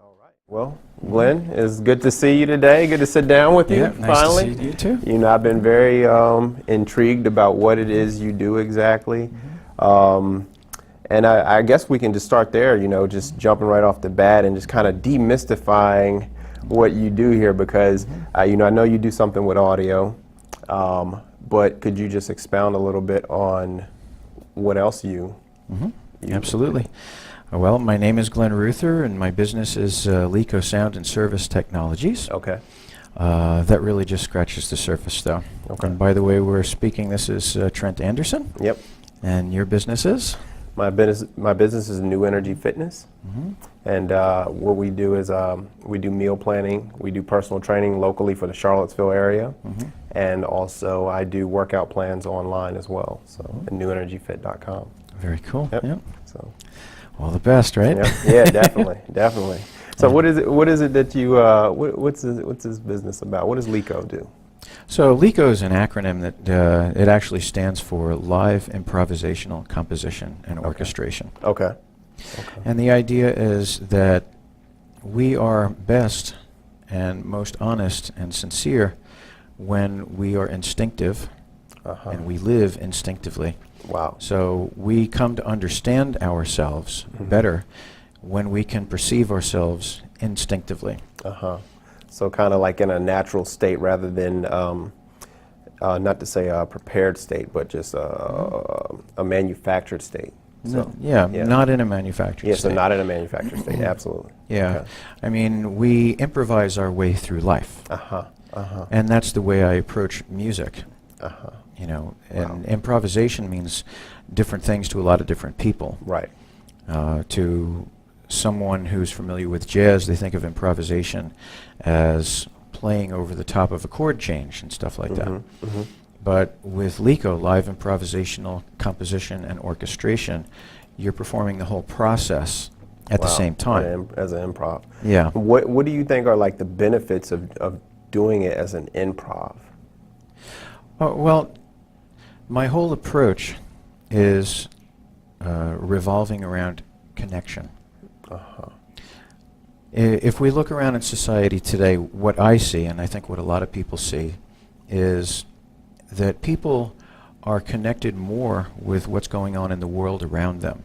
All right. Well, Glenn, it's good to see you today. Good to sit down with you finally. Nice to see you too. You know, I've been very intrigued about what it is you do exactly. And I guess we can just start there, you know, just jumping right off the bat and just kind of demystifying what you do here because, you know, I know you do something with audio, but could you just expound a little bit on what else you Absolutely. Well, my name is Glenn Reuther, and my business is LICO Sound and Service Technologies. Okay. That really just scratches the surface, though. Okay. And by the way, we're speaking. This is Trent Anderson. Yep. And your business is? My business is NuEnergy Fitness, and what we do is we do meal planning, we do personal training locally for the Charlottesville area, and also I do workout plans online as well. So at NuEnergyFit.com. Very cool. Yep. So all the best, right? yeah, definitely, definitely. So what is it that you what's this business about? What does LICO do? So LICO is an acronym that it actually stands for Live Improvisational Composition and Orchestration. Okay. And the idea is that we are best and most honest and sincere when we are instinctive and we live instinctively. Wow. So we come to understand ourselves better when we can perceive ourselves instinctively. So kind of like in a natural state rather than, not to say a prepared state, but just a manufactured state. So, not in a manufactured state. So not in a manufactured state, absolutely. Yeah. Okay. I mean, we improvise our way through life. And that's the way I approach music. You know, and improvisation means different things to a lot of different people. Right. To someone who's familiar with jazz, they think of improvisation as playing over the top of a chord change and stuff like that. But with LICO, live improvisational composition and orchestration, you're performing the whole process at the same time. As an improv. Yeah. What do you think are like the benefits of doing it as an improv? Well, my whole approach is revolving around connection. If we look around in society today, what I see, and I think what a lot of people see, is that people are connected more with what's going on in the world around them.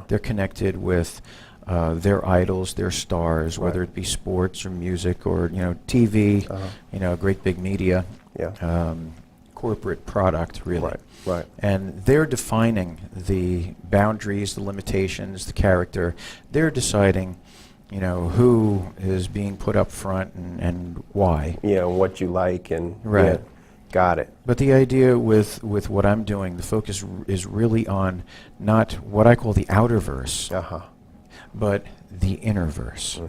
They're connected with their idols, their stars, whether it be sports or music or TV, great big media, corporate product, really. Right. And they're defining the boundaries, the limitations, the character. They're deciding, who is being put up front and why. Yeah, and what you like and got it. But the idea with what I'm doing, the focus is really on not what I call the outer verse, but the inner verse.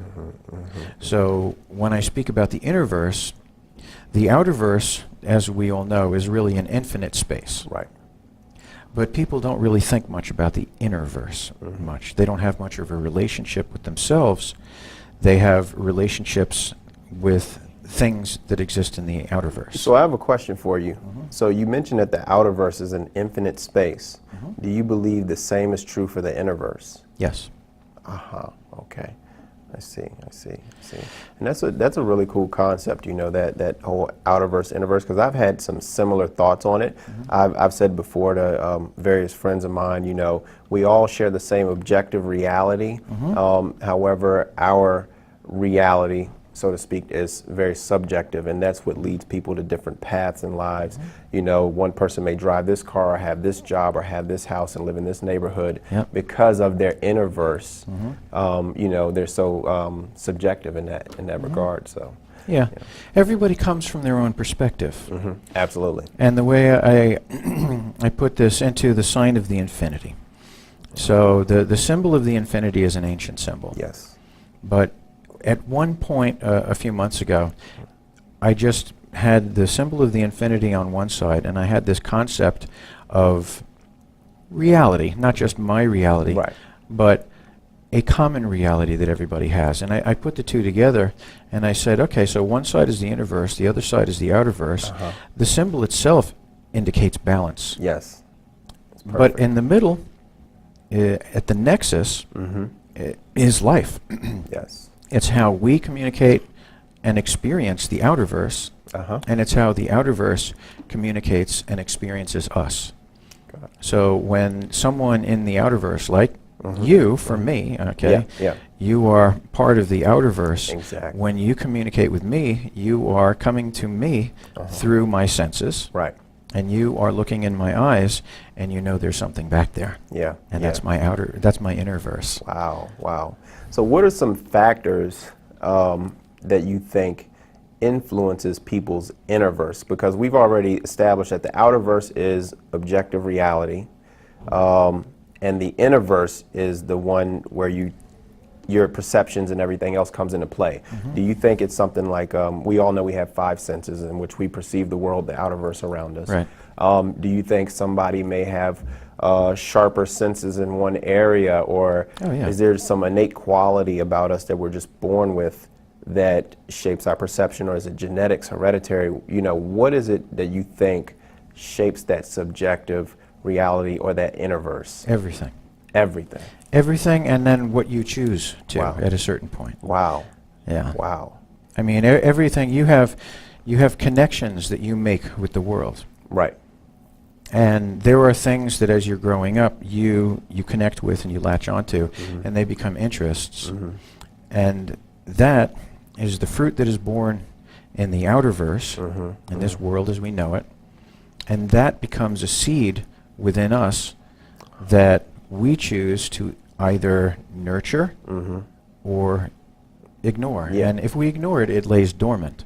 So when I speak about the inner verse, the outer verse, as we all know, is really an infinite space. Right. But people don't really think much about the inner verse much. They don't have much of a relationship with themselves. They have relationships with things that exist in the outer verse. So I have a question for you. So you mentioned that the outer verse is an infinite space. Do you believe the same is true for the inner verse? Yes. Okay. I see. And that's a really cool concept, that whole outer verse, inner verse, because I've had some similar thoughts on it. I've said before to various friends of mine, we all share the same objective reality. However, our reality, so to speak, is very subjective, and that's what leads people to different paths in lives. One person may drive this car or have this job or have this house and live in this neighborhood because of their inner verse. They're so subjective in that regard. So everybody comes from their own perspective. Absolutely. And the way I put this into the sign of the infinity. So the symbol of the infinity is an ancient symbol. Yes. But at one point a few months ago, I just had the symbol of the infinity on one side, and I had this concept of reality, not just my reality, but a common reality that everybody has. And I put the two together, and I said, okay, so one side is the inner verse, the other side is the outer verse. The symbol itself indicates balance. Yes. But in the middle, at the nexus, is life. Yes. It's how we communicate and experience the outerverse, and it's how the outerverse communicates and experiences us. Got it. So when someone in the outerverse, like you, for me, okay, Yeah. you are part of the outerverse. Exactly. When you communicate with me, you are coming to me through my senses, Right. and you are looking in my eyes, and you know there's something back there. Yeah. And yeah. that's my inner verse. Wow. Wow. So what are some factors that you think influences people's inner verse? Because we've already established that the outer verse is objective reality, and the inner verse is the one where your perceptions and everything else comes into play. Do you think it's something like, we all know we have 5 senses in which we perceive the world, the outer verse around us. Right. Do you think somebody may have sharper senses in one area, or is there some innate quality about us that we're just born with that shapes our perception, or is it genetics, hereditary? You know, what is it that you think shapes that subjective reality or that inner verse? Everything. Everything. Everything, and then what you choose to Wow. at a certain point. Wow. Yeah. Wow. I mean, everything you have connections that you make with the world. Right. And there are things that as you're growing up, you connect with and you latch onto, and they become interests. And that is the fruit that is born in the outer verse, in this world as we know it. And that becomes a seed within us that we choose to either nurture or ignore. Yeah. And if we ignore it, it lays dormant.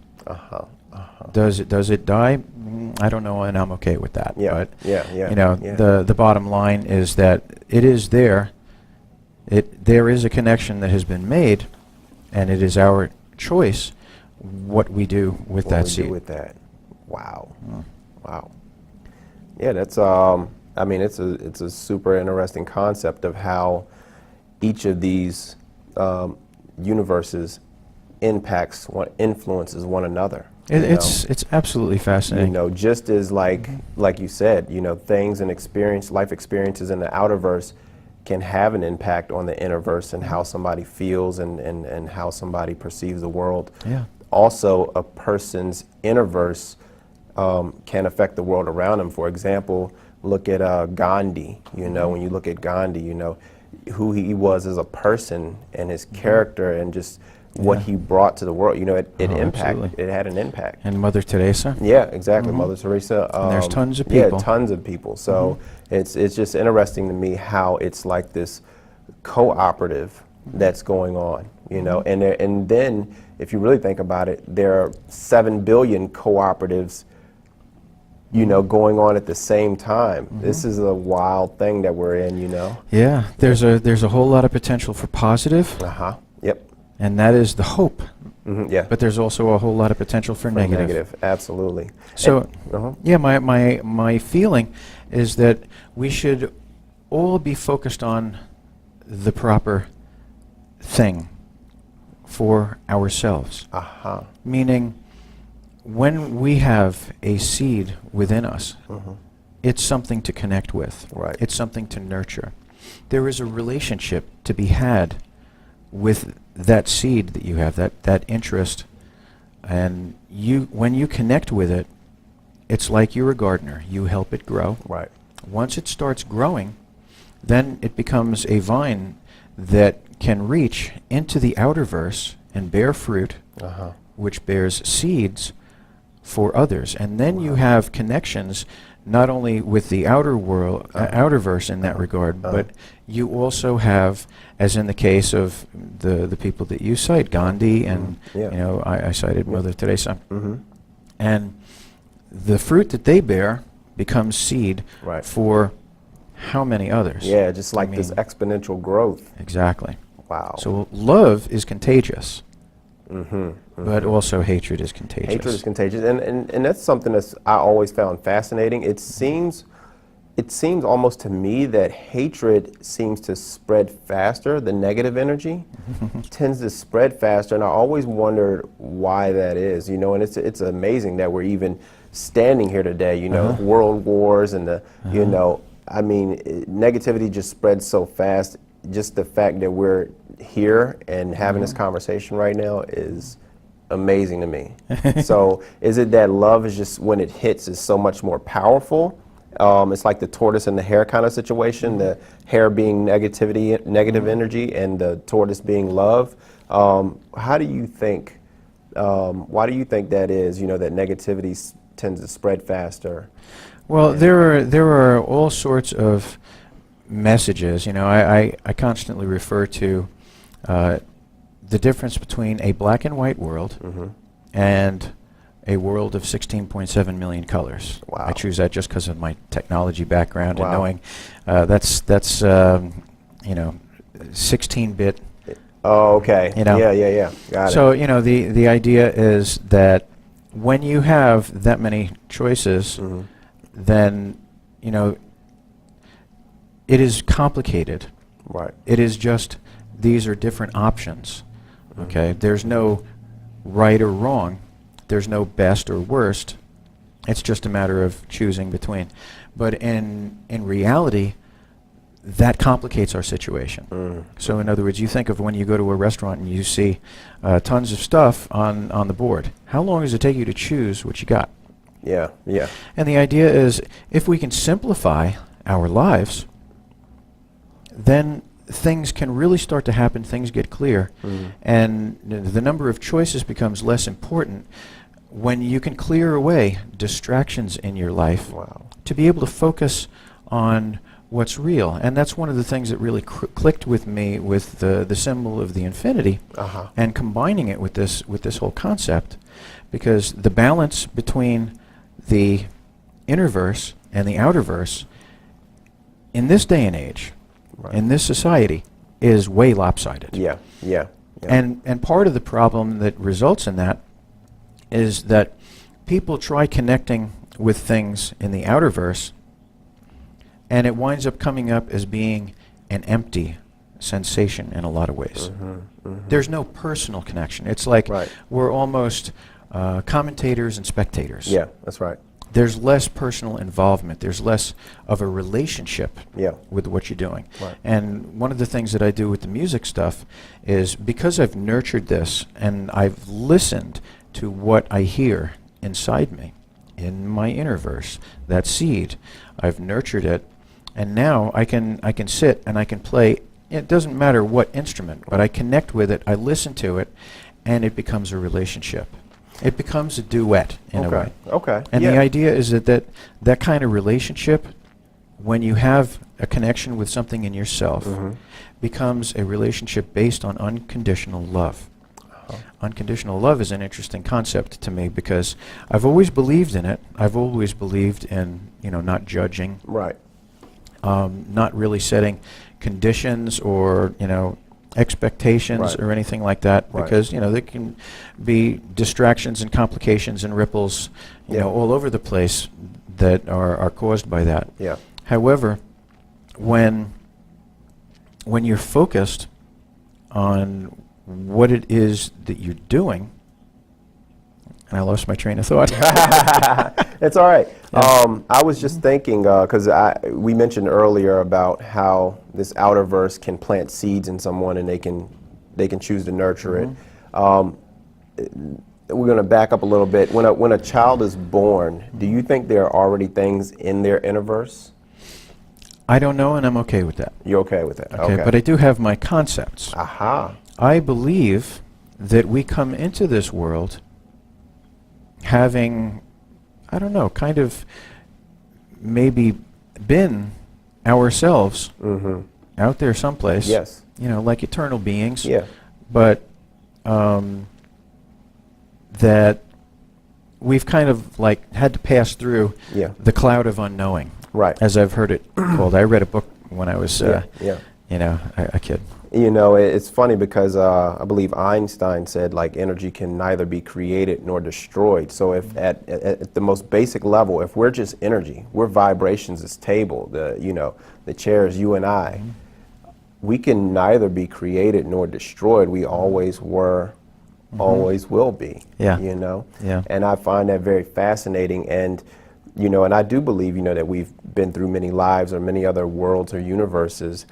Does it die? I don't know, and I'm okay with that. Yeah. But Yeah. you know, the bottom line is that it is there. There is a connection that has been made, and it is our choice what we do with that seed. Do with that. Wow. Wow. Yeah, that's I mean, it's a super interesting concept of how each of these universes influences one another. It's absolutely fascinating. You know, just as like you said, you know, things and life experiences in the outerverse can have an impact on the innerverse and how somebody feels and how somebody perceives the world. Yeah. Also, a person's innerverse can affect the world around them. For example, look at Gandhi. You know, when you look at Gandhi, you know, who he was as a person and his character and just what he brought to the world. You know, it Absolutely. it had an impact. And Mother Teresa. Yeah, exactly. Mother Teresa. And there's tons of people. Yeah, tons of people. So it's just interesting to me how it's like this cooperative that's going on. You know, and then if you really think about it, there are 7 billion cooperatives, you know, going on at the same time. This is a wild thing that we're in. You know. Yeah. There's a whole lot of potential for positive, Yep. and that is the hope. Yeah. But there's also a whole lot of potential for negative. Absolutely. So, And, yeah, my feeling is that we should all be focused on the proper thing for ourselves. Meaning, when we have a seed within us, it's something to connect with. Right. It's something to nurture. There is a relationship to be had with that seed that you have, that interest, and when you connect with it, it's like you're a gardener. You help it grow. Right. Once it starts growing, then it becomes a vine that can reach into the outerverse and bear fruit, which bears seeds for others. And then you have connections not only with the outer world, outerverse in that regard, but you also have, as in the case of the people that you cite, Gandhi, and you know, I cited Mother Teresa, and the fruit that they bear becomes seed for how many others? Yeah, just like this exponential growth. Exactly. Wow. So love is contagious, but also hatred is contagious. Hatred is contagious, and that's something that I always found fascinating. It seems almost to me that hatred seems to spread faster. The negative energy tends to spread faster, and I always wondered why that is. You know, and it's amazing that we're even standing here today. You know, world wars and the you know, I mean, negativity just spreads so fast. Just the fact that we're here and having this conversation right now is amazing to me. So is it that love is just, when it hits, is so much more powerful? It's like the tortoise and the hare kind of situation, the hare being negative energy, and the tortoise being love. How do you think, why do you think that is, that negativity tends to spread faster? Well, there are all sorts of messages. I constantly refer to the difference between a black and white world and a world of 16.7 million colors. Wow. I choose that just because of my technology background and Wow. knowing that's 16-bit. Oh, okay. Yeah. Got So it. the idea is that when you have that many choices, then it is complicated. Right. It is just, these are different options. Okay, there's no right or wrong. There's no best or worst. It's just a matter of choosing between. But in reality, that complicates our situation. So in other words, you think of when you go to a restaurant and you see tons of stuff on the board. How long does it take you to choose what you got? Yeah. And the idea is, if we can simplify our lives, then things can really start to happen, things get clear, and the number of choices becomes less important when you can clear away distractions in your life to be able to focus on what's real. And that's one of the things that really clicked with me with the symbol of the infinity, and combining it with this whole concept, because the balance between the inner verse and the outer verse in this day and age, in this society, is way lopsided. Yeah. And part of the problem that results in that is that people try connecting with things in the outer verse, and it winds up coming up as being an empty sensation in a lot of ways. There's no personal connection. It's like we're almost commentators and spectators. Yeah, that's right. There's less personal involvement. There's less of a relationship with what you're doing. And one of the things that I do with the music stuff is, because I've nurtured this and I've listened to what I hear inside me, in my inner verse, that seed, I've nurtured it, and now I can sit and I can play. It doesn't matter what instrument, but I connect with it, I listen to it, and it becomes a relationship. It becomes a duet in a way. Okay. And the idea is that kind of relationship, when you have a connection with something in yourself, becomes a relationship based on unconditional love. Unconditional love is an interesting concept to me, because I've always believed in it. I've always believed in, not judging. Not really setting conditions or, expectations or anything like that, because there can be distractions and complications and ripples all over the place that are caused by that. However, when you're focused on what it is that you're doing, and I lost my train of thought. It's all right. I was just thinking, because we mentioned earlier about how this outer verse can plant seeds in someone, and they can choose to nurture it. We're going to back up a little bit. When a child is born, do you think there are already things in their inner verse? I don't know, and I'm okay with that. You're okay with that? Okay, but I do have my concepts. I believe that we come into this world having, I don't know, kind of maybe been ourselves out there someplace. Like eternal beings. But that we've kind of like had to pass through the cloud of unknowing. As I've heard it called. I read a book when I was, a kid. It's funny because I believe Einstein said, like, energy can neither be created nor destroyed. So if at the most basic level, if we're just energy, we're vibrations, this table, the chairs, you and I, we can neither be created nor destroyed. We always were, always will be. And I find that very fascinating. And You know, and I do believe, you know, that we've been through many lives or many other worlds or universes.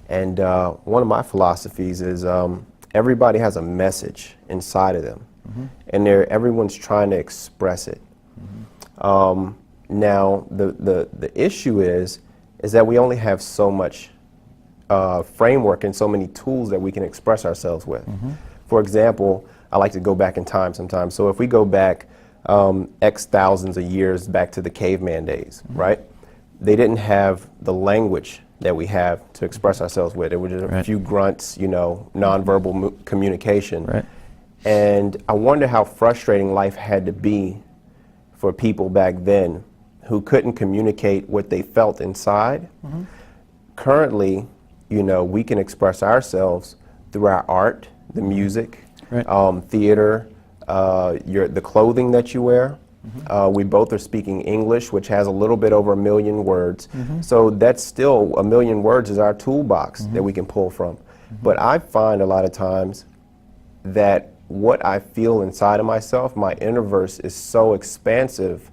And one of my philosophies is everybody has a message inside of them, and everyone's trying to express it. Now, the issue is that we only have so much framework and so many tools that we can express ourselves with. For example, I like to go back in time sometimes. So if we go back X thousands of years back to the caveman days, right? They didn't have the language that we have to express ourselves with. It was just a few grunts, you know, nonverbal communication. Right. And I wonder how frustrating life had to be for people back then who couldn't communicate what they felt inside. Currently, you know, we can express ourselves through our art, the music, theater, the clothing that you wear. We both are speaking English, which has a little bit over 1 million words. So that's still 1 million words is our toolbox that we can pull from. But I find a lot of times that what I feel inside of myself, my innerverse, is so expansive.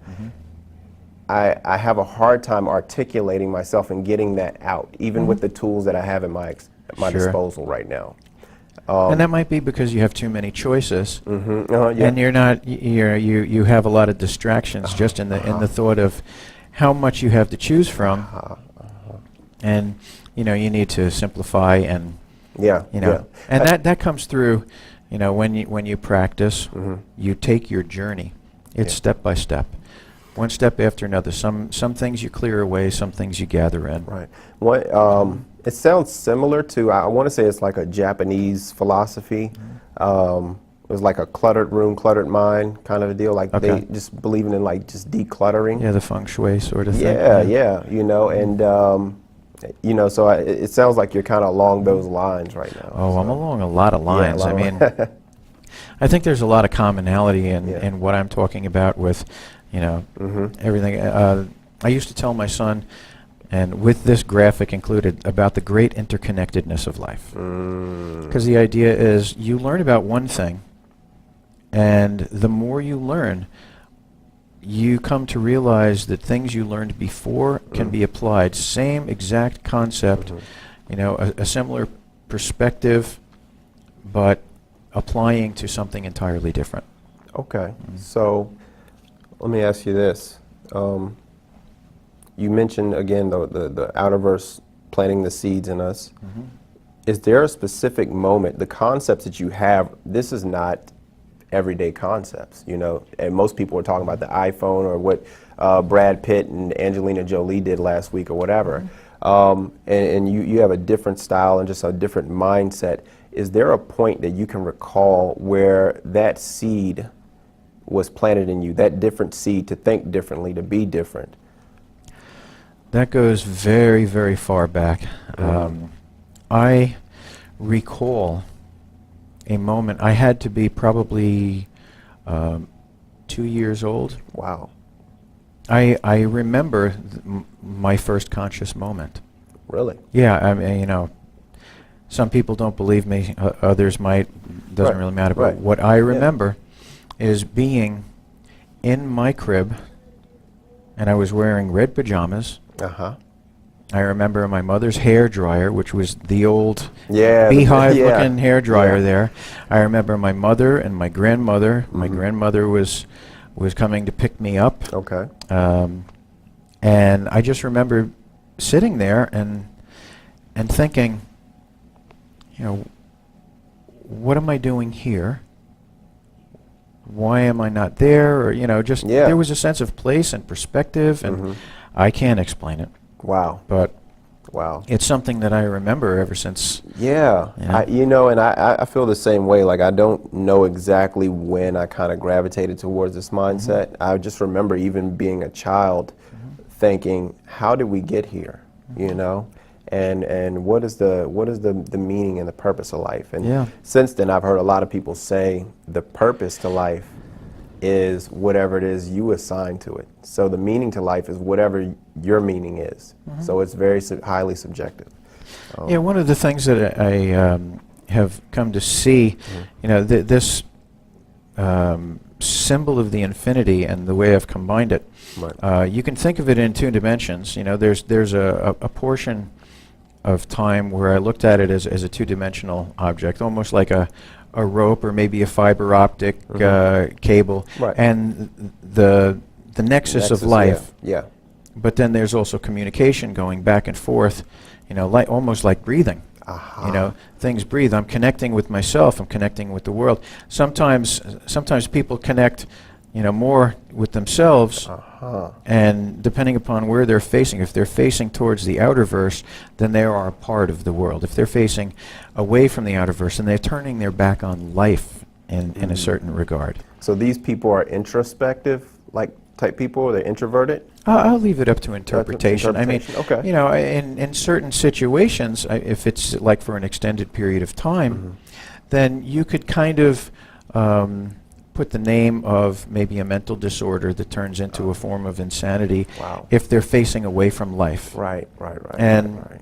I have a hard time articulating myself and getting that out, even with the tools that I have at my disposal right now. And that might be because you have too many choices, Yeah. and you're not. You have a lot of distractions just in the thought of how much you have to choose from, and you know you need to simplify and and that comes through. You know, when you practice, you take your journey. It's step by step, one step after another. Some things you clear away, some things you gather in. Right. What it sounds similar to, I want to say it's like a Japanese philosophy. It was like a cluttered room, cluttered mind kind of a deal. Like they just believing in like just decluttering. Yeah, the feng shui sort of thing. Yeah. You know, and you know, so it sounds like you're kind of along those lines right now. Oh, so. I'm along a lot of lines. I mean, I think there's a lot of commonality in what I'm talking about with, you know, everything. I used to tell my son, and with this graphic included, about the great interconnectedness of life. Because the idea is you learn about one thing, and the more you learn, you come to realize that things you learned before can be applied. Same exact concept, you know, a similar perspective, but applying to something entirely different. Okay. So let me ask you this. You mentioned, again, the outerverse planting the seeds in us. Is there a specific moment, the concepts that you have, this is not everyday concepts, you know, and most people are talking about the iPhone or what Brad Pitt and Angelina Jolie did last week or whatever. And you have a different style and just a different mindset. Is there a point that you can recall where that seed was planted in you, that different seed to think differently, to be different? That goes very, very far back. I recall a moment, I had to be probably 2 years old. Wow. I remember my first conscious moment. Really? Yeah, I mean, you know, some people don't believe me, others might, doesn't really matter, but what I remember is being in my crib, and I was wearing red pajamas. I remember my mother's hair dryer, which was the old beehive-looking hair dryer there. I remember my mother and my grandmother. My grandmother was coming to pick me up. And I just remember sitting there and thinking, you know, what am I doing here? Why am I not there? Or, you know, just there was a sense of place and perspective, and I can't explain it. Wow. But wow, it's something that I remember ever since. Yeah, you know, and I feel the same way. Like, I don't know exactly when I kind of gravitated towards this mindset. I just remember even being a child thinking, how did we get here? You know, and what is the meaning and the purpose of life? And since then, I've heard a lot of people say the purpose to life is whatever it is you assign to it. So the meaning to life is whatever your meaning is. So it's very highly subjective. Yeah, one of the things that I have come to see, you know, this symbol of the infinity and the way I've combined it, Right. you can think of it in two dimensions. You know, there's a portion of time where I looked at it as a two-dimensional object, almost like a rope or maybe a fiber optic cable, Right. and the nexus of life. Yeah. But then there's also communication going back and forth, you know, like almost like breathing. You know, things breathe. I'm connecting with myself. I'm connecting with the world. Sometimes people connect, you know, more with themselves. And depending upon where they're facing, if they're facing towards the outer verse, then they are a part of the world. If they're facing away from the outer verse, then they're turning their back on life in a certain regard. So these people are introspective, like type people, or they're introverted? I'll leave it up to interpretation. I mean, okay. you know, in certain situations, if it's like for an extended period of time, then you could kind of put the name of maybe a mental disorder that turns into a form of insanity if they're facing away from life. Right. And right.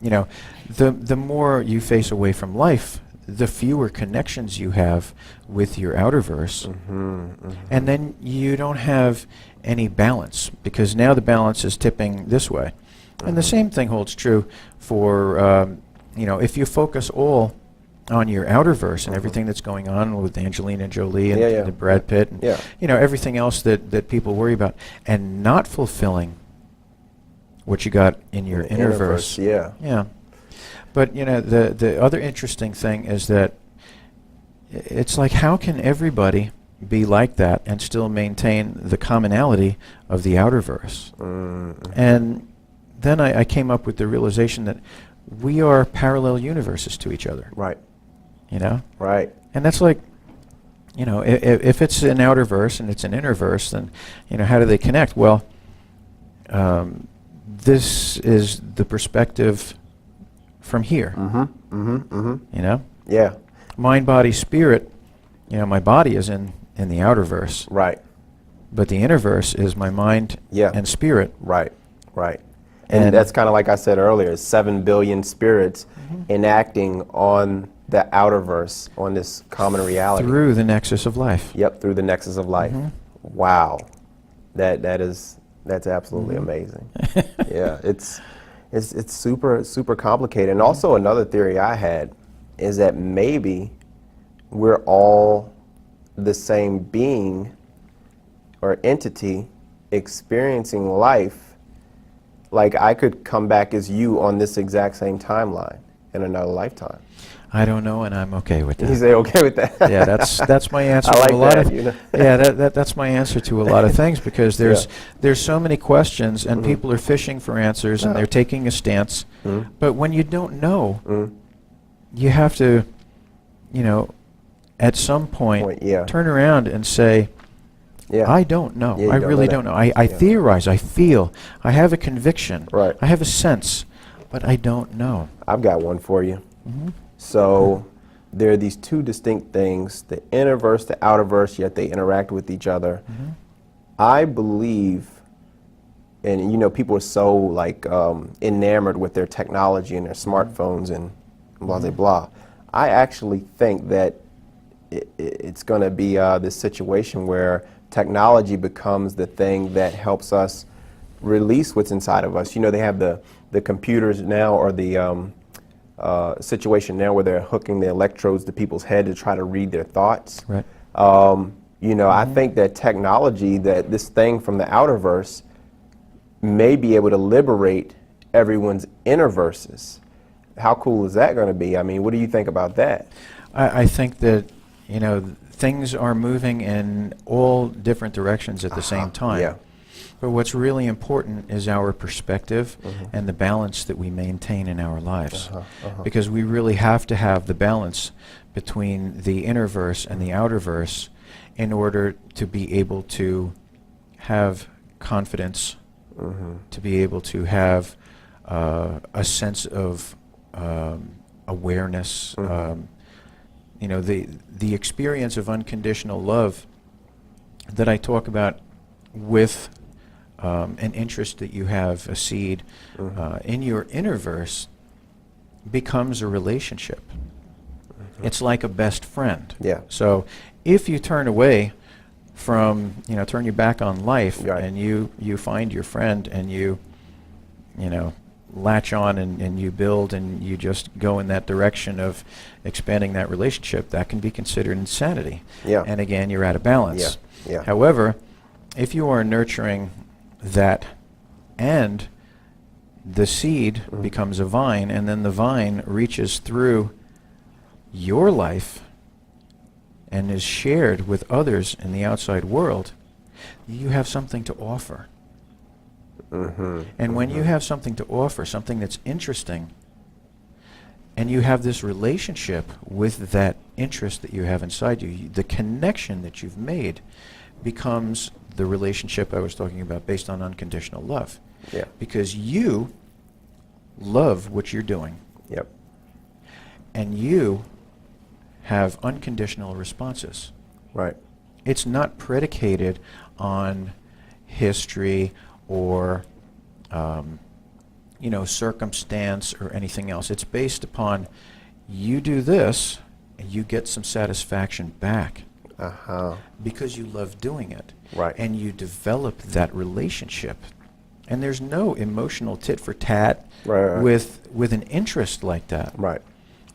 you know, the more you face away from life, the fewer connections you have with your outer verse. And then you don't have any balance, because now the balance is tipping this way. And the same thing holds true for, you know, if you focus all on your outer verse and everything that's going on with Angelina Jolie and, and Brad Pitt and you know, everything else that people worry about, and not fulfilling what you got in your inner verse. Yeah. But you know, the other interesting thing is that it's like, how can everybody be like that and still maintain the commonality of the outer verse? And then I came up with the realization that we are parallel universes to each other. Right. You know? Right. And that's like, you know, if it's an outer verse and it's an inner verse, then, you know, how do they connect? Well, this is the perspective from here. You know? Yeah. Mind, body, spirit, you know, my body is in the outer verse. Right. But the inner verse is my mind and spirit. Right. And that's kind of like I said earlier, 7 billion spirits enacting on the outer verse, on this common reality. Through the nexus of life. Yep, through the nexus of life. Wow. That's absolutely amazing. Yeah, it's super complicated. And also another theory I had is that maybe we're all the same being or entity experiencing life. Like I could come back as you on this exact same timeline in another lifetime. I don't know, and I'm okay with that. You say okay with that? Yeah, that's my answer I like to a lot that, of you know? yeah, that's my answer to a lot of things, because there's so many questions and people are fishing for answers and they're taking a stance. But when you don't know, you have to, you know, at some point turn around and say, I don't know. I really don't know. I theorize, I feel, I have a conviction, I have a sense, but I don't know. I've got one for you. So there are these two distinct things, the inner verse, the outer verse, yet they interact with each other. I believe, and you know, people are so like enamored with their technology and their smartphones and blah, blah, blah. I actually think that it's going to be this situation where technology becomes the thing that helps us release what's inside of us. You know, they have the computers now, or the situation now where they're hooking the electrodes to people's head to try to read their thoughts. Right. You know, I think that technology, that this thing from the outer verse, may be able to liberate everyone's inner verses. How cool is that going to be? I mean, what do you think about that? I think that, you know, things are moving in all different directions at the same time. Yeah. But what's really important is our perspective and the balance that we maintain in our lives. Because we really have to have the balance between the inner verse and the outer verse in order to be able to have confidence, to be able to have a sense of awareness. You know, the experience of unconditional love that I talk about with an interest that you have, a seed in your inner verse, becomes a relationship. It's like a best friend. Yeah. So if you turn away from, turn your back on life, Right. and you find your friend, and you latch on, and you build, and you just go in that direction of expanding that relationship, that can be considered insanity. Yeah. And again, you're out of balance. Yeah. However, if you are nurturing that, and the seed becomes a vine, and then the vine reaches through your life and is shared with others in the outside world, you have something to offer. And when you have something to offer, something that's interesting, and you have this relationship with that interest that you have inside you, the connection that you've made becomes the relationship I was talking about, based on unconditional love. Yeah. Because you love what you're doing, Yep. and you have unconditional responses. Right. It's not predicated on history or circumstance or anything else. It's based upon, you do this and you get some satisfaction back because you love doing it. Right. And you develop that relationship. And there's no emotional tit for tat Right. with an interest like that. Right.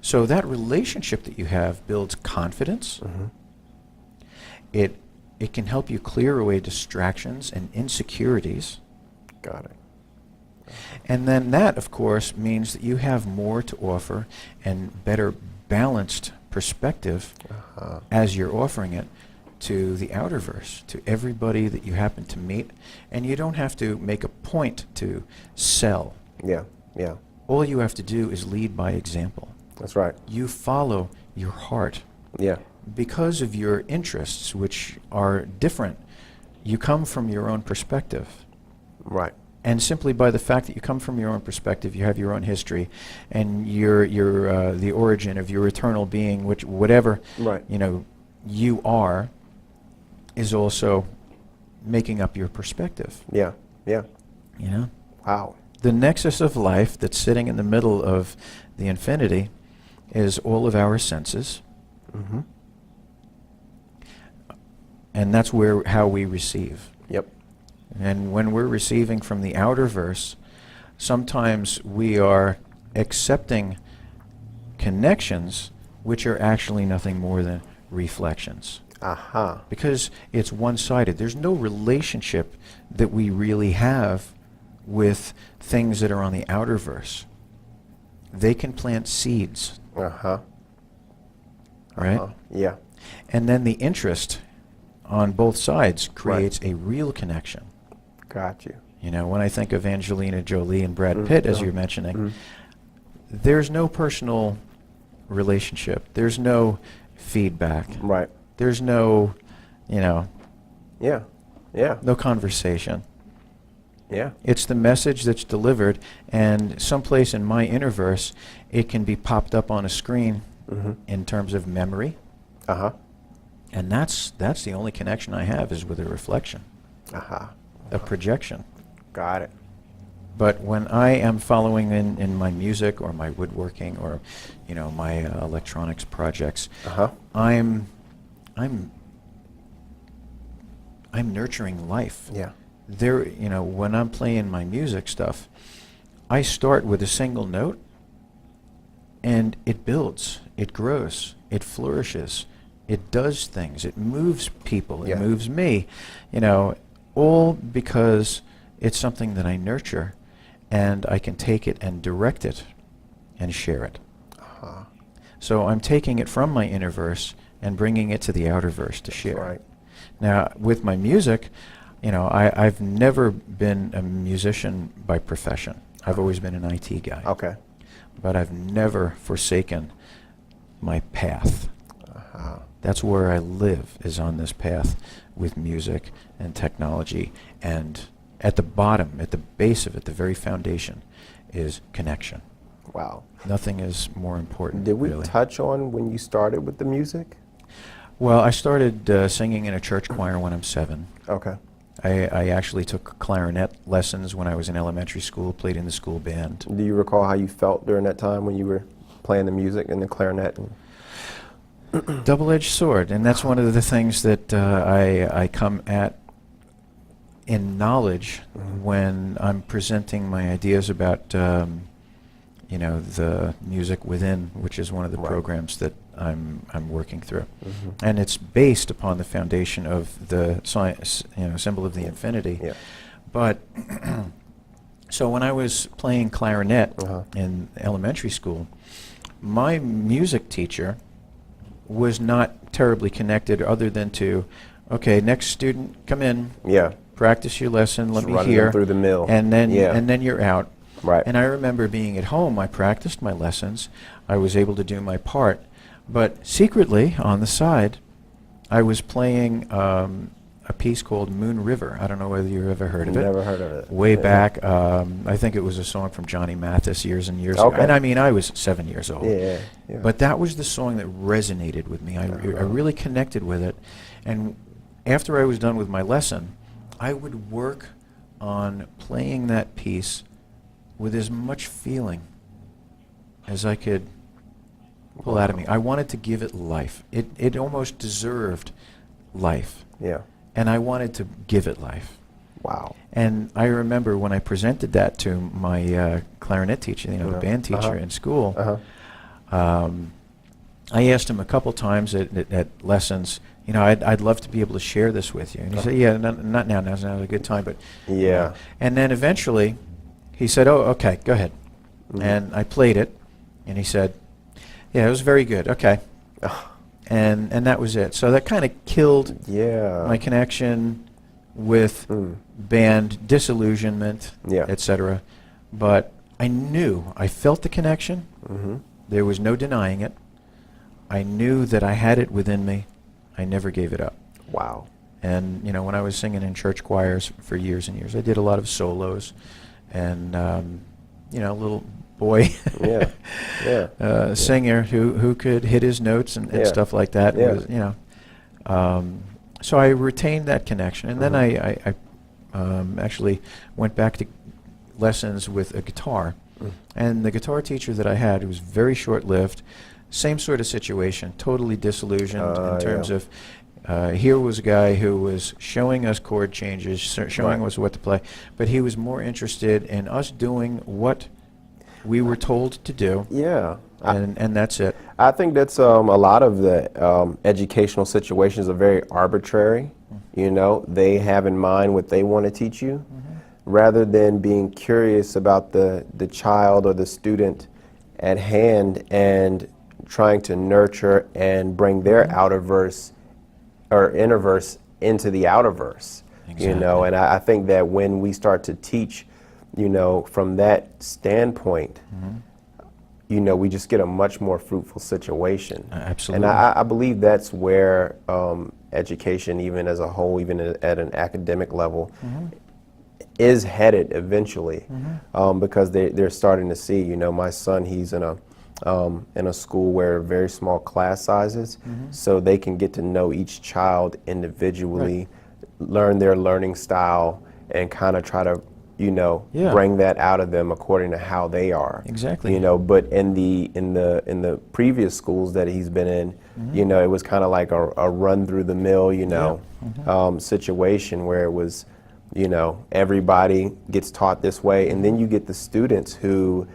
So that relationship that you have builds confidence. It can help you clear away distractions and insecurities. Got it. And then that, of course, means that you have more to offer and better balanced perspective as you're offering it to the outerverse, to everybody that you happen to meet. And you don't have to make a point to sell. Yeah. Yeah. All you have to do is lead by example. That's right. You follow your heart. Yeah. Because of your interests, which are different, you come from your own perspective. Right. And simply by the fact that you come from your own perspective, you have your own history, and you're the origin of your eternal being, which whatever Right. You are, is also making up your perspective. Yeah. Yeah. Wow. The nexus of life that's sitting in the middle of the infinity is all of our senses. And that's how we receive. Yep. And when we're receiving from the outer verse, sometimes we are accepting connections which are actually nothing more than reflections. Because it's one-sided. There's no relationship that we really have with things that are on the outer verse. They can plant seeds. Right? Yeah. And then the interest on both sides creates a real connection. Got you. When I think of Angelina Jolie and Brad Pitt, as you're mentioning, there's no personal relationship. There's no feedback. Right. There's no, Yeah. Yeah. no conversation. Yeah. It's the message that's delivered, and someplace in my innerverse, it can be popped up on a screen in terms of memory. And that's the only connection I have, is with a reflection, a projection. Got it. But when I am following in my music or my woodworking or, my electronics projects, I'm nurturing life. Yeah. When I'm playing my music stuff, I start with a single note, and it builds, it grows, it flourishes, it does things, it moves people, it moves me, all because it's something that I nurture, and I can take it and direct it and share it. So I'm taking it from my inner verse and bringing it to the outer verse to share. Right. Now, with my music, I've never been a musician by profession. I've always been an IT guy. Okay. But I've never forsaken my path. That's where I live, is on this path with music and technology. And at the bottom, at the base of it, the very foundation, is connection. Wow. Nothing is more important. Did we really. touch on when you started with the music? Well, I started singing in a church choir when I'm 7. Okay. I actually took clarinet lessons when I was in elementary school, played in the school band. Do you recall how you felt during that time when you were playing the music and the clarinet? double-edged sword, and that's one of the things that I come at in knowledge when I'm presenting my ideas about the music within, which is one of the programs that I'm working through, and it's based upon the foundation of the science, symbol of the infinity. Yeah. But so when I was playing clarinet in elementary school, my music teacher was not terribly connected, other than to, okay, next student, come in, Yeah. practice your lesson, let Just me running hear, them through the mill. and then Yeah. and then you're out. Right. And I remember being at home, I practiced my lessons, I was able to do my part, but secretly on the side, I was playing a piece called Moon River. I don't know whether you've ever heard of it. Never heard of it. Way Yeah. back, I think it was a song from Johnny Mathis years and years ago. Okay. And I mean, I was 7 years old. Yeah. Yeah. But that was the song that resonated with me. I really connected with it. And after I was done with my lesson, I would work on playing that piece with as much feeling as I could pull out of me. I wanted to give it life. It almost deserved life. Yeah. And I wanted to give it life. Wow. And I remember when I presented that to my clarinet teacher, the band teacher in school, I asked him a couple times at lessons, I'd love to be able to share this with you. And he said, yeah, not now. Now's not a good time. But Yeah. And then eventually, he said, oh, okay, go ahead. And I played it, and he said, yeah, it was very good. Okay. And that was it. So that kind of killed Yeah. my connection with band, disillusionment, Yeah. etc. But I felt the connection. There was no denying it. I knew that I had it within me. I never gave it up. Wow. And when I was singing in church choirs for years and years, I did a lot of solos, and little boy Yeah. Yeah. singer who could hit his notes and Yeah. stuff like that. Yeah. Was, so I retained that connection, and then I actually went back to lessons with a guitar, and the guitar teacher that I had, who was very short-lived, same sort of situation, totally disillusioned in terms of. Here was a guy who was showing us chord changes, showing us what to play, but he was more interested in us doing what we were told to do. Yeah. And that's it. I think that's a lot of the educational situations are very arbitrary. They have in mind what they want to teach you, rather than being curious about the child or the student at hand and trying to nurture and bring their outer verse or inner verse into the outer verse. Exactly. And I think that when we start to teach, from that standpoint, we just get a much more fruitful situation. Absolutely. And I believe that's where education, even as a whole, even at an academic level, is headed eventually, because they're starting to see. My son, he's in a school where very small class sizes, so they can get to know each child individually, learn their learning style, and kind of try to bring that out of them according to how they are. Exactly. But in the previous schools that he's been in, it was kind of like a run through the mill, situation where it was, everybody gets taught this way, and then you get the students who,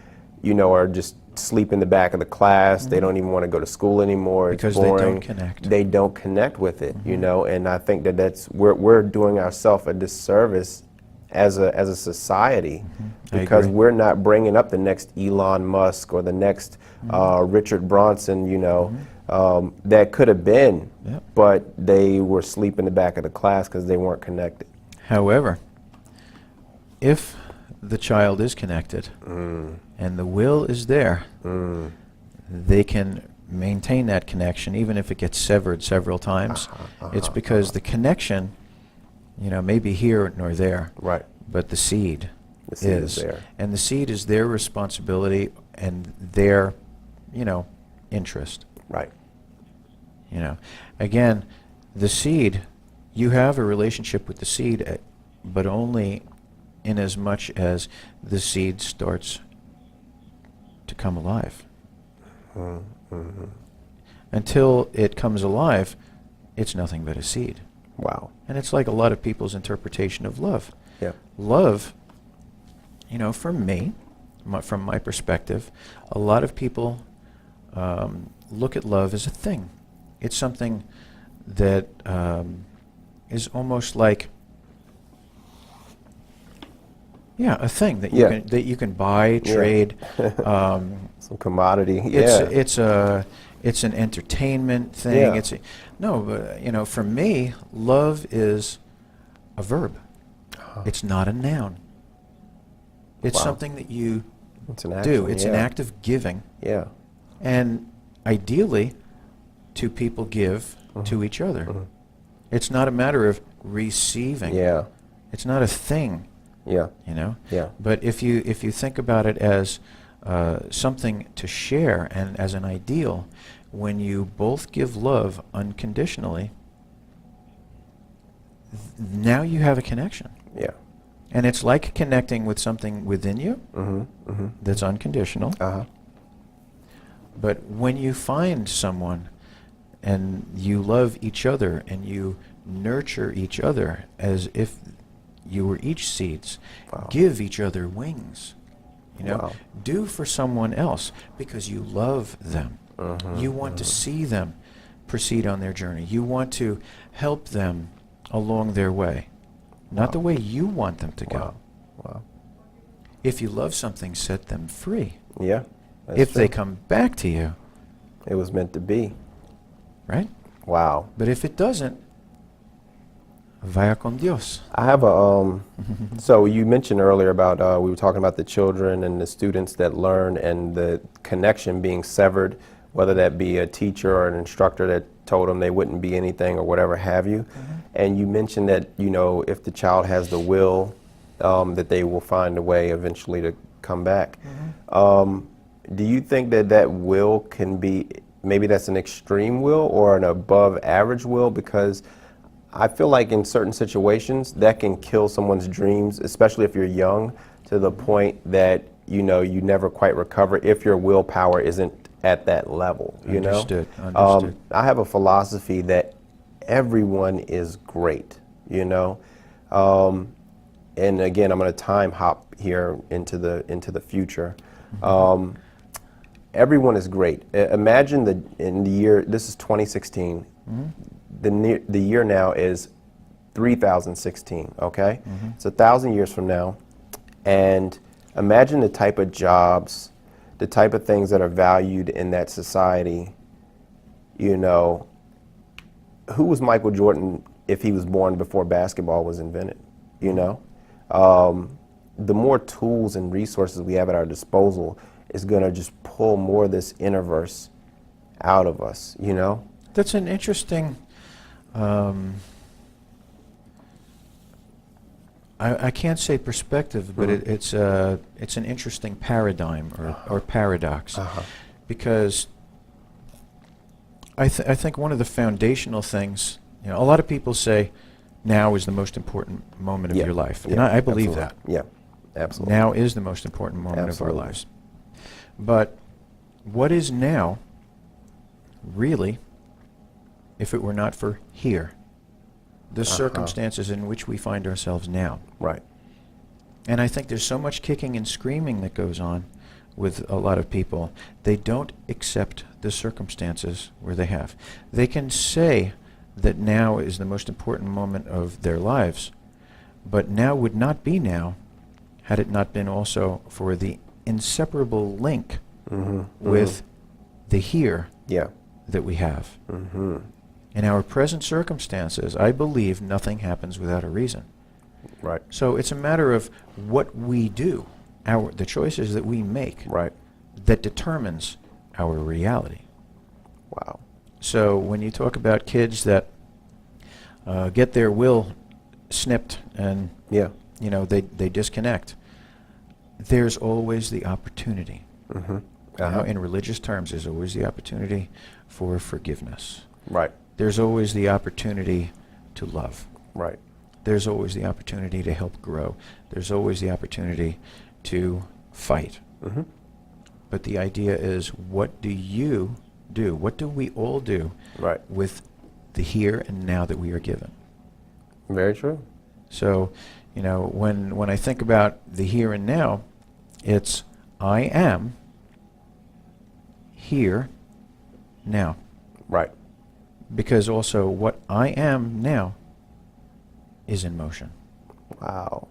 are just sleep in the back of the class. They don't even want to go to school anymore. Because it's boring. they don't connect. They don't connect with it, and I think that we're doing ourselves a disservice as a society, because we're not bringing up the next Elon Musk or the next Richard Branson, that could have been, but they were asleep in the back of the class because they weren't connected. However, if the child is connected and the will is there, they can maintain that connection even if it gets severed several times. It's because the connection, may be here nor there. Right. But the seed is there. And the seed is their responsibility and their, interest. Right. Again, the seed, you have a relationship with the seed, but only in as much as the seed starts to come alive. until it comes alive, it's nothing but a seed. Wow. And it's like a lot of people's interpretation of love. Yeah. Love, for me, from my perspective, a lot of people look at love as a thing. It's something that is almost like, a thing that you can buy, trade. Some commodity. It's an entertainment thing. Yeah. For me, love is a verb. It's not a noun. It's something that you do. It's an act of giving. Yeah. And ideally, two people give to each other. It's not a matter of receiving. Yeah. It's not a thing. Yeah. Yeah. But if you think about it as something to share and as an ideal, when you both give love unconditionally, now you have a connection. Yeah. And it's like connecting with something within you that's unconditional. But when you find someone and you love each other and you nurture each other as if you were each seeds, give each other wings, do for someone else because you love them. You want to see them proceed on their journey. You want to help them along their way, not the way you want them to go. Wow. If you love something, set them free. Yeah. If they come back to you, it was meant to be. Right? Wow. But if it doesn't, vaya con Dios. I have a, so you mentioned earlier about, we were talking about the children and the students that learn and the connection being severed, whether that be a teacher or an instructor that told them they wouldn't be anything or whatever have you. And you mentioned that, if the child has the will, that they will find a way eventually to come back. Do you think that that will can be, maybe that's an extreme will or an above average will? Because I feel like in certain situations that can kill someone's dreams, especially if you're young, to the point that, you never quite recover if your willpower isn't at that level, Understood. I have a philosophy that everyone is great, and again, I'm going to time hop here into the future. Everyone is great. Imagine in the year, this is 2016, the year now is 3016, okay? It's 1,000 years from now, and imagine the type of jobs, the type of things that are valued in that society. Who was Michael Jordan if he was born before basketball was invented? The more tools and resources we have at our disposal is going to just pull more of this innerverse out of us, That's an interesting, I can't say perspective, but it's an interesting paradigm or paradox, because I think one of the foundational things, a lot of people say now is the most important moment of your life, and I believe that. Yeah, absolutely. Now is the most important moment of our lives. But what is now, really, if it were not for here? The circumstances in which we find ourselves now. Right. And I think there's so much kicking and screaming that goes on with a lot of people. They don't accept the circumstances where they have. They can say that now is the most important moment of their lives, but now would not be now had it not been also for the inseparable link with the here that we have. In our present circumstances, I believe nothing happens without a reason. Right. So it's a matter of what we do, the choices that we make, that determines our reality. Wow. So when you talk about kids that get their will snipped and they disconnect, there's always the opportunity. In religious terms, there's always the opportunity for forgiveness. Right. There's always the opportunity to love. Right. There's always the opportunity to help grow. There's always the opportunity to fight. But the idea is, what do you do? What do we all do Right. with the here and now that we are given? Very true. So, you know, when I think about the here and now, it's I am here now. Right. Because also what I am now is in motion, Wow.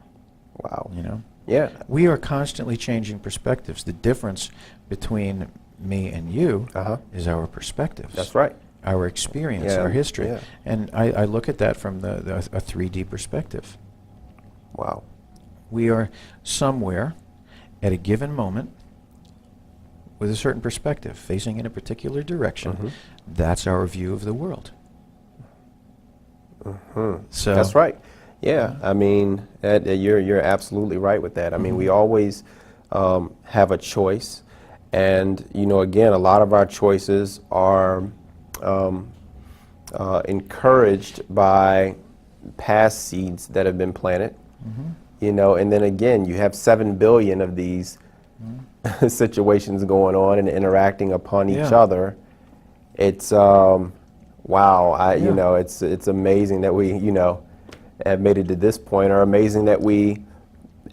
Wow. you know? Yeah. We are constantly changing perspectives. The difference between me and you Uh-huh. is our perspectives. That's right. Our experience, Yeah, our history. yeah. And I look at that from a 3D perspective. Wow. We are somewhere at a given moment with a certain perspective, facing in a particular direction. Mhm. That's our view of the world. So That's right. Yeah, I mean, you're absolutely right with that. I mean, we always have a choice, and you know, again, a lot of our choices are encouraged by past seeds that have been planted. You know, and then again, you have 7 billion of these situations going on and interacting upon each Yeah. other. It's wow. Yeah. You know, it's amazing that we, you know, have made it to this point, or amazing that we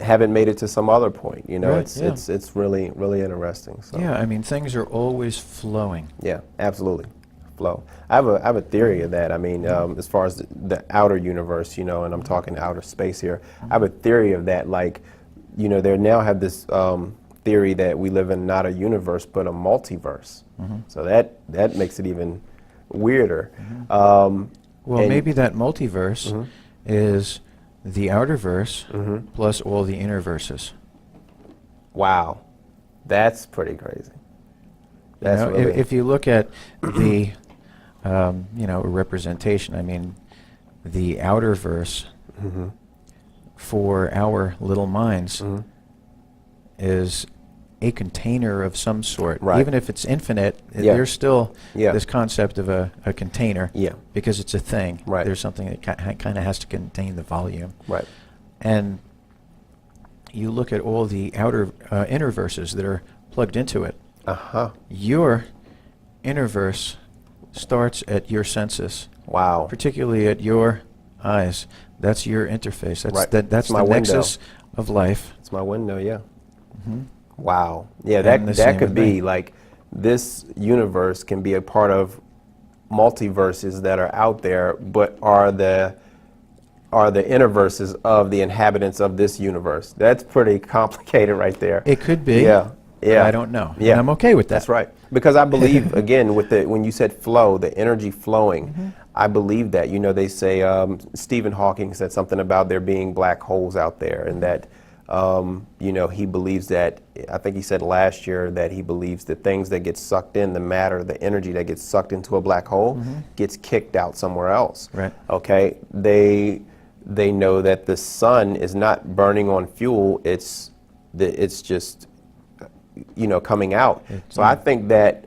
haven't made it to some other point. You know, Right, yeah. it's really interesting. So Yeah, I mean, things are always flowing. yeah, absolutely. Flow. I have a theory of that. I mean, as far as the outer universe, you know, and I'm talking outer space here. I have a theory of that. Like, you know, they now have this theory that we live in not a universe but a multiverse. So that makes it even weirder. Well, and- maybe that multiverse is the outer verse plus all the inner verses. Wow, that's pretty crazy. You That's know, really if you look at the, you know, representation, I mean, the outer verse for our little minds is a container of some sort. Right. Even if it's infinite, Yeah. there's still Yeah. this concept of a container. Yeah. Because it's a thing. Right. There's something that kind of has to contain the volume. right. And you look at all the outer inner verses that are plugged into it. Your inner verse starts at your senses, Wow. particularly at your eyes. That's your interface. That's Right. that's It's my the window. nexus of life. It's my window. Yeah. Wow. Yeah, And the that same could with be me. like this universe can be a part of multiverses that are out there, but are the inner verses of the inhabitants of this universe. That's pretty complicated right there. It could be. Yeah. but Yeah. I don't know. Yeah. And I'm okay with that. That's right. Because I believe, again, with when you said flow, the energy flowing, I believe that. You know, they say, Stephen Hawking said something about there being black holes out there, and that, you know, he believes that, I think he said last year that he believes that things that get sucked in, the matter, the energy that gets sucked into a black hole, gets kicked out somewhere else. Right. Okay? They know that the sun is not burning on fuel, it's just, you know, coming out. So I think that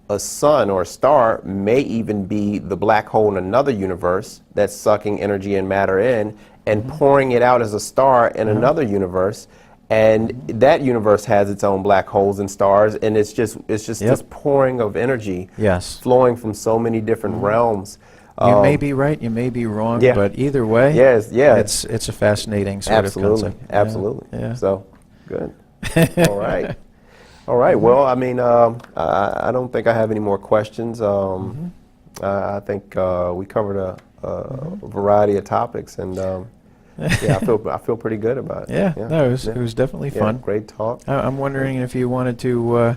a sun or a star may even be the black hole in another universe that's sucking energy and matter in and pouring it out as a star in another universe, and that universe has its own black holes and stars, and it's just this pouring of energy Yes. flowing from so many different realms. You may be right, you may be wrong, yeah. but either way, Yes, yeah. it's a fascinating sort Absolutely, of concept. absolutely. Yeah. So, good. All right. All right. Well, I mean, I don't think I have any more questions. I think we covered a variety of topics, and yeah, I feel pretty good about it. Yeah, no, it was definitely Yeah, fun. great talk. I'm wondering if you wanted to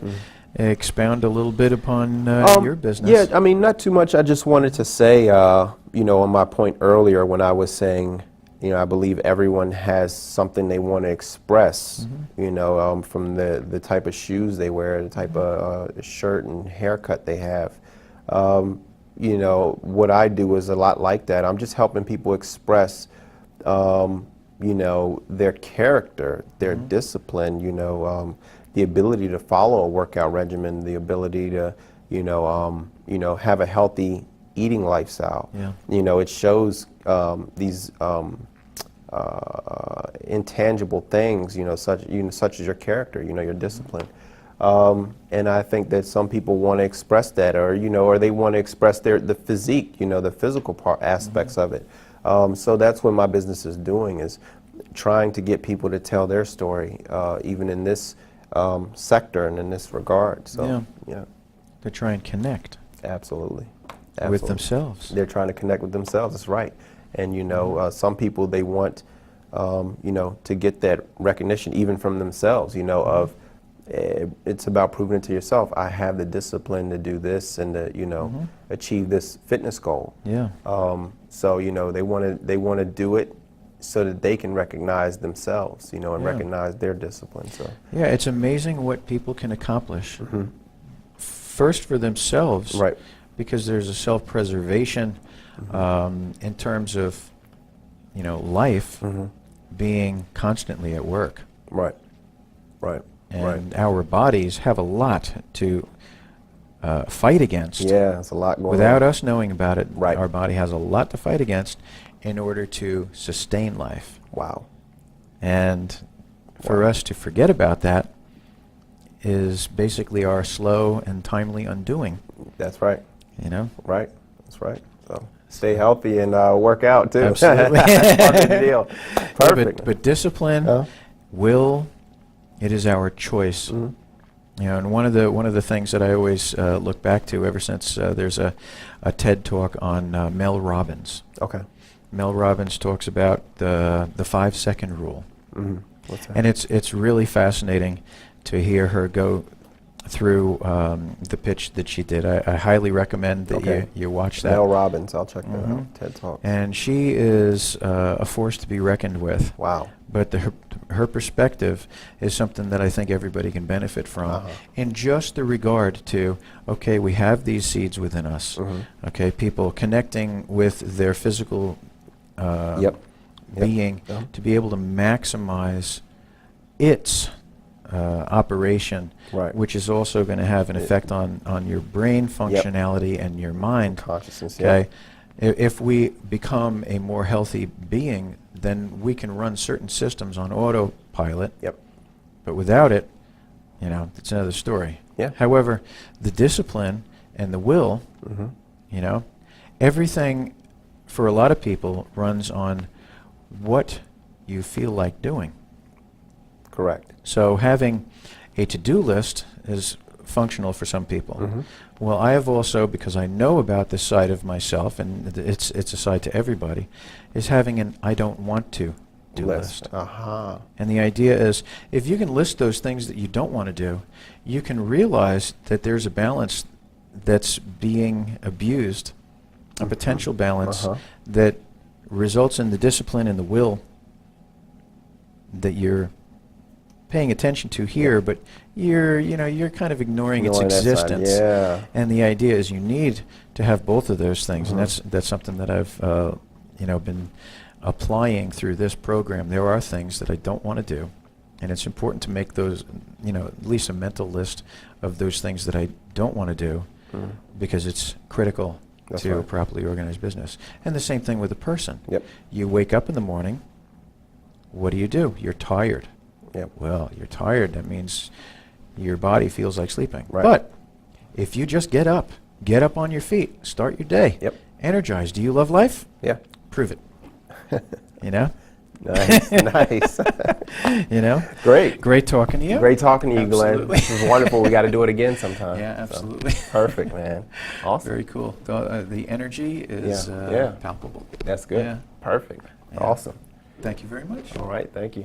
expound a little bit upon your business. Yeah, I mean, not too much. I just wanted to say, you know, on my point earlier when I was saying, you know, I believe everyone has something they want to express, you know, from the type of shoes they wear, the type of shirt and haircut they have. You know, what I do is a lot like that. I'm just helping people express, you know, their character, their discipline, you know, the ability to follow a workout regimen, the ability to, you know, have a healthy eating lifestyle. Yeah. You know, it shows these intangible things, you know, such as your character, you know, your discipline. And I think that some people want to express that, or or they want to express the physique, the physical part aspects of it. So that's what my business is doing, is trying to get people to tell their story, even in this sector and in this regard. So yeah, to try and connect absolutely. with themselves. They're trying to connect with themselves. That's right. And some people, they want to get that recognition even from themselves. Of it's about proving it to yourself. I have the discipline to do this and to achieve this fitness goal. Yeah. So they want to do it so that they can recognize themselves, and recognize their discipline. So yeah, it's amazing what people can accomplish. First for themselves, right, because there's a self-preservation in terms of life being constantly at work. Right. Right. And our bodies have a lot to fight against. Yeah, there's a lot going on. Without us knowing about it, Right. our body has a lot to fight against in order to sustain life. Wow. And for us to forget about that is basically our slow and timely undoing. That's right. Right. That's right. So stay healthy and work out too. Absolutely. Part of the deal. Perfect. But discipline, will, it is our choice. And one of the things that I always look back to ever since there's a TED talk on Mel Robbins. Okay. Mel Robbins talks about the 5-second rule. What's that? And it's really fascinating to hear her go through the pitch that she did. I highly recommend that you watch that. Mel Robbins, I'll check that out. TED Talk. And she is a force to be reckoned with. Wow. But her perspective is something that I think everybody can benefit from in just the regard to, okay, we have these seeds within us. Okay, people connecting with their physical being to be able to maximize its operation, which is also going to have an effect on your brain functionality and your mind. Consciousness, okay? If we become a more healthy being, then we can run certain systems on autopilot. But without it, it's another story. However, the discipline and the will, everything for a lot of people runs on what you feel like doing. Correct. So having a to-do list is functional for some people. Well, I have also, because I know about this side of myself, and it's a side to everybody, is having an I don't want to do list. And the idea is, if you can list those things that you don't want to do, you can realize that there's a balance that's being abused, a potential balance that results in the discipline and the will that you're paying attention to here, but you're kind of ignoring its existence. And the idea is you need to have both of those things, and that's something that I've been applying through this program. There are things that I don't want to do, and it's important to make those, at least a mental list of those things that I don't want to do, because it's critical to a properly organized business. And the same thing with a person. You wake up in the morning, what do? You're tired. Well, you're tired. That means your body feels like sleeping. But if you just get up on your feet, start your day, energized. Do you love life? Prove it. Nice, nice. Great talking to you. Great talking to you, Glenn. This is wonderful. We got to do it again sometime. Yeah, absolutely. So, perfect, man. Awesome. Very cool. The energy is palpable. That's good. Perfect. Awesome. Thank you very much. All right, thank you.